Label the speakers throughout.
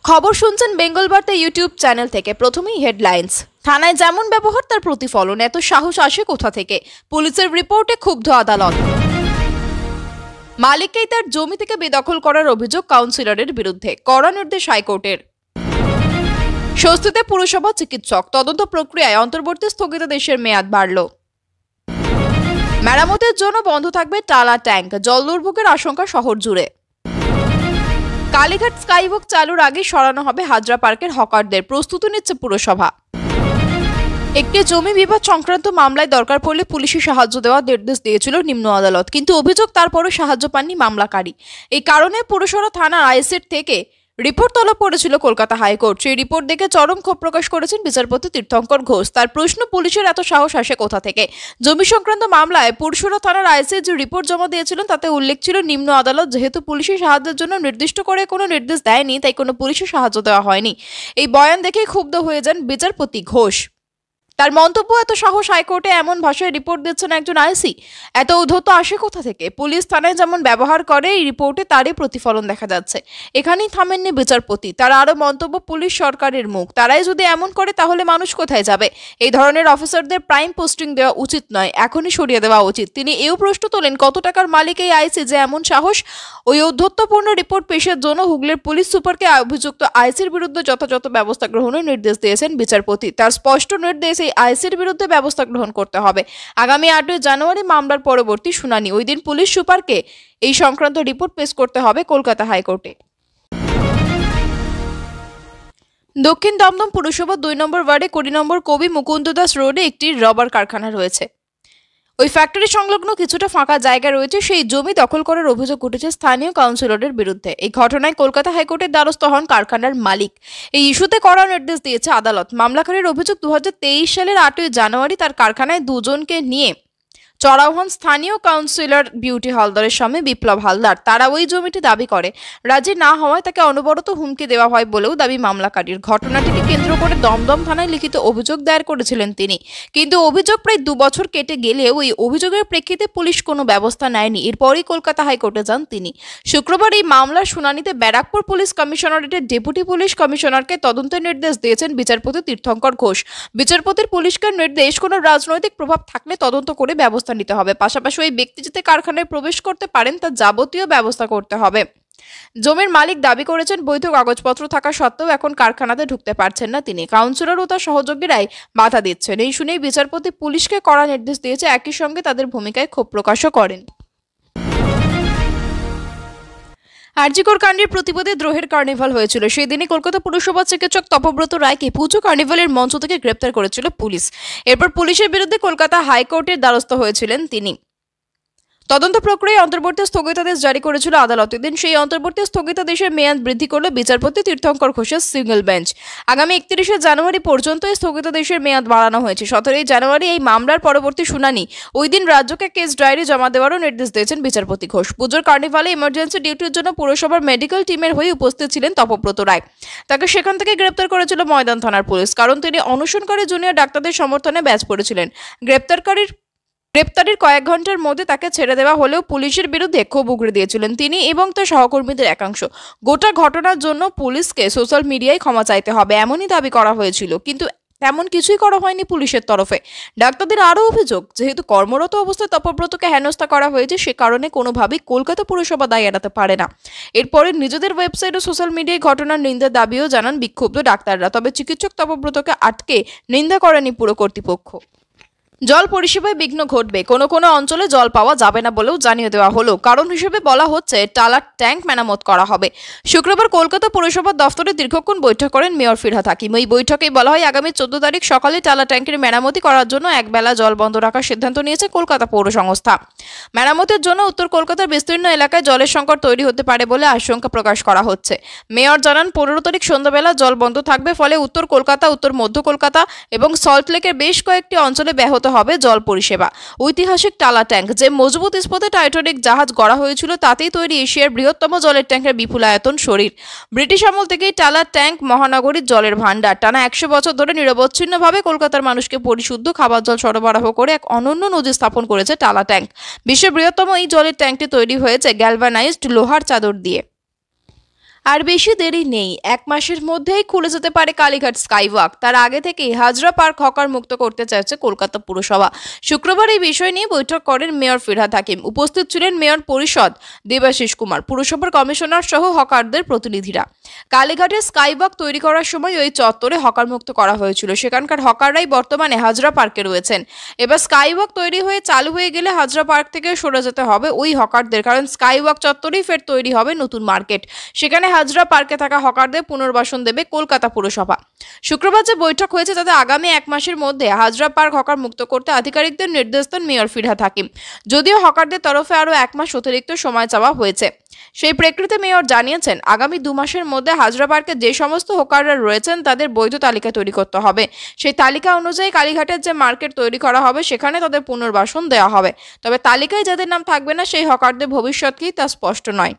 Speaker 1: খবর শুনছেন বেঙ্গল বার্তা ইউটিউব চ্যানেল থেকে। প্রথমেই হেডলাইন্স। থানায় যেমন ব্যবহার তার প্রতিফলন, এত সাহস আসে কোথা থেকে? পুলিশের রিপোর্টে ক্ষুব্ধ আদালত। মালিককেই তার জমি থেকে বেদখল করার অভিযোগ কাউন্সিলরের বিরুদ্ধে, কড়া নির্দেশ হাইকোর্টের। স্বস্তিতে পুরসভা চিকিৎসক, তদন্ত প্রক্রিয়ায় অন্তর্বর্তী স্থগিতাদেশের মেয়াদ বাড়ল। মেরামতের জন্য বন্ধ থাকবে টালা ট্যাঙ্ক, জল দুর্ভোগের আশঙ্কা শহর জুড়ে। কালীঘাট স্কাইওয়াক চালুর আগে সরানো হবে হাজরা পার্কের হকারদের, প্রস্তুতি নিচ্ছে পুরসভা। একটি জমি বিবাদ সংক্রান্ত মামলায় দরকার পড়লে পুলিশি সাহায্য দেওয়ার নির্দেশ দিয়েছিল নিম্ন আদালত, কিন্তু অভিযোগ তারপরও সাহায্য পাননি মামলাকারী। এই কারণে পুরসভা থানার আইসির থেকে রিপোর্ট তলব করেছিল কলকাতা হাইকোর্ট। সেই রিপোর্ট দেখে চরম ক্ষোভ প্রকাশ করেছেন বিচারপতি তীর্থঙ্কর ঘোষ। তার প্রশ্ন, পুলিশের এত সাহস আসে কোথা থেকে? জমি সংক্রান্ত মামলায় পুরসভা থানার আইসি যে রিপোর্ট জমা দিয়েছিলেন তাতে উল্লেখ ছিল নিম্ন আদালত যেহেতু পুলিশি সাহায্যের জন্য নির্দিষ্ট করে কোনো নির্দেশ দেয়নি, তাই কোনো পুলিশি সাহায্য দেওয়া হয়নি। এই বয়ান দেখেই ক্ষুব্ধ হয়ে যান বিচারপতি ঘোষ। তার মন্তব্য, এত সাহস হাইকোর্টে এমন ভাষায় রিপোর্ট দিচ্ছেন একজন আইসি, এত ঔদ্ধত্য আসে কোথা থেকে? পুলিশ থানায় যেমন ব্যবহার করে এই রিপোর্টে তারই প্রতিফলন দেখা যাচ্ছে। এখানেই থামেননি বিচারপতি। তার আরো মন্তব্য, পুলিশ সরকারের মুখ, তারাই যদি এমন করে তাহলে মানুষ কোথায় যাবে? এই ধরনের অফিসারদের প্রাইম পোস্টিং দেওয়া উচিত নয়, এখনই সরিয়ে দেওয়া উচিত। তিনি এও প্রশ্ন তোলেন, কত টাকার মালিক এই আইসি যে এমন সাহস? ওই ঔদ্ধত্যপূর্ণ রিপোর্ট পেশের জন্য হুগলির পুলিশ সুপারকে অভিযুক্ত আইসির বিরুদ্ধে যথাযথ ব্যবস্থা গ্রহণের নির্দেশ দিয়েছেন বিচারপতি। তার স্পষ্ট নির্দেশ, এই আইসির বিরুদ্ধে ব্যবস্থা গ্রহণ করতে হবে। আগামী 8 জানুয়ারি মামলার পরবর্তী শুনানি। ওই দিন পুলিশ সুপারকে এই সংক্রান্ত রিপোর্ট পেশ করতে হবে কলকাতা হাইকোর্টে। দক্ষিণ দমদম পুরসভা 2 নম্বর ওয়ার্ডে 20 নম্বর কবি মুকুন্দ দাস রোডে একটি রবার কারখানা রয়েছে। ওই ফ্যাক্টরি সংলগ্ন কিছুটা ফাঁকা জায়গা রয়েছে, সেই জমি দখল করার অভিযোগ উঠেছে স্থানীয় কাউন্সিলরের বিরুদ্ধে। এই ঘটনায় কলকাতা হাইকোর্টের দ্বারস্থ হন কারখানার মালিক। এই ইস্যুতে কড়া নির্দেশ দিয়েছে আদালত। মামলাকারীর অভিযোগ, 2023 সালের 8 জানুয়ারি তার কারখানায় দুজনকে নিয়ে চড়াও হন স্থানীয় কাউন্সিলর বিউটি হালদারের স্বামী বিপ্লব হালদার। তারা ওই জমিটি দাবি করে, রাজি না হওয়ায় তাকে অনবরত হুমকি দেওয়া হয় বলেও দাবি মামলাকারীর। ঘটনাটিকে কেন্দ্র করে দমদম থানায় লিখিত অভিযোগ দায়ের করেছিলেন তিনি, কিন্তু অভিযোগ প্রায় 2 বছর কেটে গেলেও এই অভিযোগের প্রেক্ষিতে পুলিশ কোনো ব্যবস্থা নেয়নি। এরপরই কলকাতা হাইকোর্টে যান তিনি। শুক্রবার এই মামলার শুনানিতে ব্যারাকপুর পুলিশ কমিশনারেটের ডেপুটি পুলিশ কমিশনারকে তদন্তের নির্দেশ দিয়েছেন বিচারপতি তীর্থঙ্কর ঘোষ। বিচারপতির পুলিশকে নির্দেশ, কোনো রাজনৈতিক প্রভাব থাকলে তদন্ত করে ব্যবস্থা নিতে হবে। পাশাপাশি ওই ব্যক্তি যাতে কারখানায় প্রবেশ করতে পারেন তার যাবতীয় ব্যবস্থা করতে হবে। জমির মালিক দাবি করেছেন, বৈধ কাগজপত্র থাকা সত্ত্বেও এখন কারখানাতে ঢুকতে পারছেন না তিনি। কাউন্সিলর ও তার সহযোগীরাই বাধা দিচ্ছেন। এই শুনেই বিচারপতি পুলিশকে কড়া নির্দেশ দিয়েছে, একই সঙ্গে তাদের ভূমিকায় ক্ষোভ প্রকাশও করেন। আরজিকর কাণ্ডের প্রতিবাদে দ্রোহের কার্নিভাল হয়েছিল। সেই দিনই কলকাতা পুরসভা চিকিৎসক তপব্রত রায়কে পুজো কার্নিভালের মঞ্চ থেকে গ্রেপ্তার করেছিল পুলিশ। এরপর পুলিশের বিরুদ্ধে কলকাতা হাইকোর্টের দ্বারস্থ হয়েছিলেন তিনি। তদন্ত প্রক্রিয়ায় অন্তর্বর্তী স্থগিতাদেশ জারি করেছিল আদালত। এদিন সেই অন্তর্বর্তী স্থগিতাদেশের মেয়াদ বৃদ্ধি করল বিচারপতি তীর্থঙ্কর ঘোষের সিঙ্গেল বেঞ্চ। আগামী 31 জানুয়ারি পর্যন্ত এই স্থগিতাদেশের মেয়াদ বাড়ানো হয়েছে। 17 জানুয়ারি এই মামলার পরবর্তী শুনানি। ওই দিন রাজ্যকে কেস ডায়েরি জমা দেওয়ারও নির্দেশ দিয়েছেন বিচারপতি ঘোষ। পুজোর কার্নিভালে ইমার্জেন্সি ডিউটির জন্য পুরসভার মেডিকেল টিমের হয়ে উপস্থিত ছিলেন তপব্রত রায়। তাকে সেখান থেকে গ্রেপ্তার করেছিল ময়দান থানার পুলিশ, কারণ তিনি অনশনকারী জুনিয়র ডাক্তারদের সমর্থনে ব্যাচ পড়েছিলেন। গ্রেপ্তারির কয়েক ঘন্টার মধ্যে তাকে ছেড়ে দেওয়া হলেও পুলিশের বিরুদ্ধে ক্ষোভ উগড়ে দিয়েছিলেন তিনি এবং তার সহকর্মীদের একাংশ। গোটা ঘটনার জন্য পুলিশকে সোশ্যাল মিডিয়ায় ক্ষমা চাইতে হবে, এমনই দাবি করা হয়েছিল, কিন্তু তেমন কিছুই করা হয়নি পুলিশের তরফে। ডাক্তারদের আরও অভিযোগ, যেহেতু কর্মরত অবস্থায় তপব্রতকে হেনস্থা করা হয়েছে, সে কারণে কোনোভাবেই কলকাতা পুরসভা দায় এড়াতে পারে না। এরপরে নিজেদের ওয়েবসাইট ও সোশ্যাল মিডিয়ায় ঘটনার নিন্দার দাবিও জানান বিক্ষুব্ধ ডাক্তাররা। তবে চিকিৎসক তপব্রতকে আটকে নিন্দা করেনি পুর কর্তৃপক্ষ। জল পরিষেবায় বিঘ্ন ঘটবে, কোনো কোনো অঞ্চলে জল পাওয়া যাবে না বলেও জানিয়ে দেওয়া হলো। কারণ হিসেবে বলা হচ্ছে টালার ট্যাঙ্ক মেরামত করা হবে। শুক্রবার কলকাতা পুরসভার দফতরে দীর্ঘক্ষণ বৈঠক করেন মেয়র ফিরহাদ হাকিম। এই বৈঠকেই বলা হয়, আগামী 14 তারিখ সকালে টালা ট্যাঙ্কের মেরামতি করার জন্য একবেলা জল বন্ধ রাখার সিদ্ধান্ত নিয়েছে কলকাতা পৌর সংস্থা। মেরামতের জন্য উত্তর কলকাতার বিস্তীর্ণ এলাকায় জলের সংকট তৈরি হতে পারে বলে আশঙ্কা প্রকাশ করা হচ্ছে। মেয়র জানান, 15 তারিখ সন্ধ্যাবেলা জল বন্ধ থাকবে, ফলে উত্তর কলকাতা, উত্তর মধ্য কলকাতা এবং সল্টলেকের বেশ কয়েকটি অঞ্চলে ব্যাহত হবে জল পরিষেবা। ঐতিহাসিক টালা ট্যাঙ্ক, যে মজবুত ইস্পাতে টাইটানিক জাহাজ গড়া হয়েছিল, তাতেই তৈরি এশিয়ার বৃহত্তম জলের ট্যাঙ্কের বিপুলায়তন শরীর। ব্রিটিশ আমল থেকেই টালা ট্যাঙ্ক মহানগরীর জলের ভান্ডার। টানা 100 বছর ধরে নিরবচ্ছিন্নভাবে কলকাতার মানুষকে পরিশুদ্ধ খাবার জল সরবরাহ করে এক অনন্য নদী স্থাপন করেছে টালা ট্যাঙ্ক। বিশ্বের বৃহত্তম এই জলের ট্যাঙ্কটি তৈরি হয়েছে গ্যালভানাইজড লোহার চাদর দিয়ে। আর বেশি দেরি নেই, 1 মাসের মধ্যেই খুলে যেতে পারে কালীঘাট স্কাইওয়াক। তার আগে থেকেই হাজরা পার্ক হকার মুক্ত করতে চাইছে কলকাতা পুরসভা। শুক্রবার এই বিষয় নিয়ে বৈঠক করেন মেয়র ফিরহাদ হাকিম। উপস্থিত ছিলেন মেয়র পরিষদ দেবাশিস কুমার, পুরসভার কমিশনার সহ হকারদের প্রতিনিধিরা। কালীঘাটে স্কাইওয়াক তৈরি করার সময় ওই চত্বরে হকার মুক্ত করা হয়েছিল। সেখানকার হকাররাই বর্তমানে হাজরা পার্কে রয়েছেন। এবার স্কাইওয়াক তৈরি হয়ে চালু হয়ে গেলে হাজরা পার্ক থেকে সরে যেতে হবে ওই হকারদের, কারণ স্কাইওয়াক চত্বরেই ফের তৈরি হবে নতুন মার্কেট। সেখানে হাজরা পার্কে থাকা হকারদের পুনর্বাসন দেবে কলকাতা পুরসভা। শুক্রবার যে বৈঠক হয়েছে তাতে আগামী 1 মাসের মধ্যে হাজরা পার্ক হকার মুক্ত করতে আধিকারিকদের নির্দেশ দেন মেয়র ফিরহাদ হাকিম। যদিও হকারদের তরফে আরও 1 মাস অতিরিক্ত সময় চাওয়া হয়েছে। সেই প্রেক্ষিতে মেয়র জানিয়েছেন, আগামী 2 মাসের মধ্যে হাজরা পার্কে যে সমস্ত হকাররা রয়েছেন তাদের বৈধ তালিকা তৈরি করতে হবে। সেই তালিকা অনুযায়ী কালীঘাটের যে মার্কেট তৈরি করা হবে সেখানে তাদের পুনর্বাসন দেওয়া হবে। তবে তালিকায় যাদের নাম থাকবে না সেই হকারদের ভবিষ্যৎ কি তা স্পষ্ট নয়।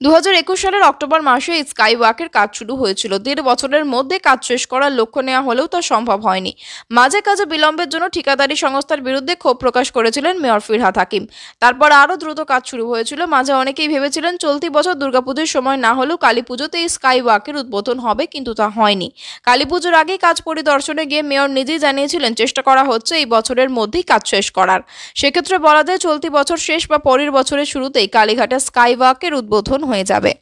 Speaker 1: 2021 সালের অক্টোবর মাসে এই স্কাইওয়াকের কাজ শুরু হয়েছিল। 1.5 বছরের মধ্যে কাজ শেষ করার লক্ষ্য নেওয়া হলেও তা সম্ভব হয়নি। মাঝে কাজে বিলম্বের জন্য ঠিকাদারি সংস্থার বিরুদ্ধে ক্ষোভ প্রকাশ করেছিলেন মেয়র ফিরহাদ হাকিম। তারপর আরও দ্রুত কাজ শুরু হয়েছিল। মাঝে অনেকেই ভেবেছিলেন চলতি বছর দুর্গাপুজোর সময় না হলেও কালীপুজোতে এই স্কাইওয়াকের উদ্বোধন হবে, কিন্তু তা হয়নি। কালীপুজোর আগেই কাজ পরিদর্শনে গিয়ে মেয়র নিজেই জানিয়েছিলেন চেষ্টা করা হচ্ছে এই বছরের মধ্যেই কাজ শেষ করার। সেক্ষেত্রে বলা যায় চলতি বছর শেষ বা পরের বছরের শুরুতেই কালীঘাটের স্কাইওয়াকের উদ্বোধন হয়ে যাবে।